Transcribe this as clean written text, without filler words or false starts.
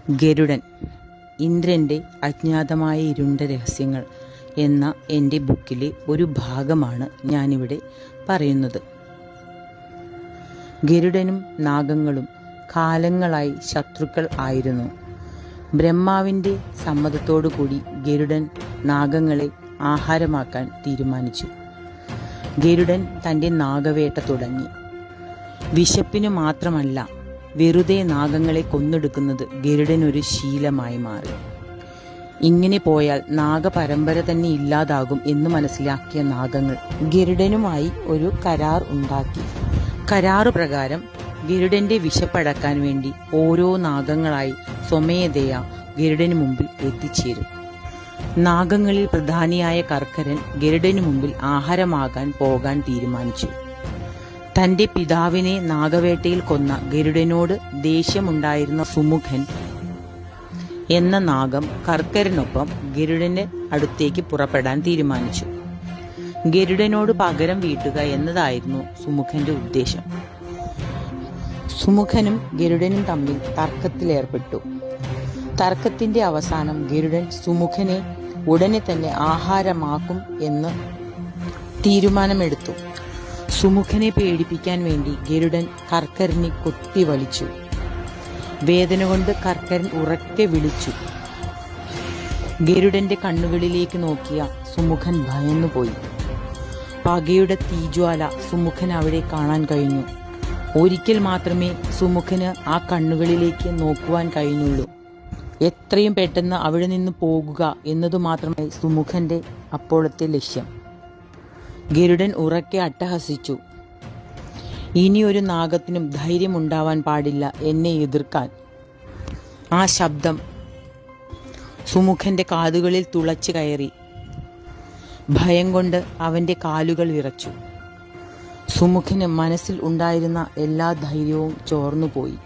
ഗരുഡൻ, ഇന്ദ്രൻ്റെ അജ്ഞാതമായ ഇരുണ്ട രഹസ്യങ്ങൾ എന്ന എൻ്റെ ബുക്കിലെ ഒരു ഭാഗമാണ് ഞാനിവിടെ പറയുന്നത്. ഗരുഡനും നാഗങ്ങളും കാലങ്ങളായി ശത്രുക്കൾ ആയിരുന്നു. ബ്രഹ്മാവിൻ്റെ സമ്മതത്തോടുകൂടി ഗരുഡൻ നാഗങ്ങളെ ആഹാരമാക്കാൻ തീരുമാനിച്ചു. ഗരുഡൻ തൻ്റെ നാഗവേട്ട തുടങ്ങി. വിശപ്പിനു മാത്രമല്ല, വെറുതെ നാഗങ്ങളെ കൊന്നെടുക്കുന്നത് ഗരുഡനൊരു ശീലമായി മാറി. ഇങ്ങനെ പോയാൽ നാഗപരമ്പര തന്നെ ഇല്ലാതാകും എന്ന് മനസ്സിലാക്കിയ നാഗങ്ങൾ ഗരുഡനുമായി ഒരു കരാർ ഉണ്ടാക്കി. കരാറു പ്രകാരം ഗരുഡന്റെ വിശപ്പടക്കാൻ വേണ്ടി ഓരോ നാഗങ്ങളായി സ്വമേധയാ ഗരുഡന് മുമ്പിൽ എത്തിച്ചേരും. നാഗങ്ങളിൽ പ്രധാനിയായ കർക്കരൻ ഗരുഡനു മുമ്പിൽ ആഹാരമാകാൻ പോകാൻ തീരുമാനിച്ചു. തന്റെ പിതാവിനെ നാഗവേട്ടയിൽ കൊന്ന ഗരുഡനോട് ദേഷ്യമുണ്ടായിരുന്ന സുമുഖൻ എന്ന നാഗം കർക്കരനൊപ്പം ഗരുഡന്റെ അടുത്തേക്ക് പുറപ്പെടാൻ തീരുമാനിച്ചു. ഗരുഡനോട് പകരം വീട്ടുക എന്നതായിരുന്നു സുമുഖന്റെ ഉദ്ദേശം. സുമുഖനും ഗരുഡനും തമ്മിൽ തർക്കത്തിലേർപ്പെട്ടു. തർക്കത്തിന്റെ അവസാനം ഗരുഡൻ സുമുഖനെ ഉടനെ തന്നെ ആഹാരമാക്കും എന്ന് തീരുമാനമെടുത്തു. സുമുഖനെ പേടിപ്പിക്കാൻ വേണ്ടി ഗരുഡൻ കർക്കരനെ കൊത്തി വലിച്ചു. വേദന കൊണ്ട് കർക്കരൻ ഉറക്കെ വിളിച്ചു. ഗരുഡന്റെ കണ്ണുകളിലേക്ക് നോക്കിയ സുമുഖൻ ഭയന്നുപോയി. പകയുടെ തീജ്വാല സുമുഖൻ അവിടെ കാണാൻ കഴിഞ്ഞു. ഒരിക്കൽ മാത്രമേ സുമുഖന് ആ കണ്ണുകളിലേക്ക് നോക്കുവാൻ കഴിഞ്ഞുള്ളൂ. എത്രയും പെട്ടെന്ന് അവിടെ നിന്ന് പോകുക എന്നതു മാത്രമേ സുമുഖന്റെ അപ്പോഴത്തെ ലക്ഷ്യം. ഗരുഡൻ ഉറക്കെ അട്ടഹസിച്ചു. ഇനിയൊരു നാഗത്തിനും ധൈര്യമുണ്ടാവാൻ പാടില്ല എന്നെ എതിർക്കാൻ. ആ ശബ്ദം സുമുഖന്റെ കാതുകളിൽ തുളച്ചു കയറി. ഭയം കൊണ്ട് അവന്റെ കാലുകൾ വിറച്ചു. സുമുഖന് മനസ്സിൽ ഉണ്ടായിരുന്ന എല്ലാ ധൈര്യവും ചോർന്നുപോയി.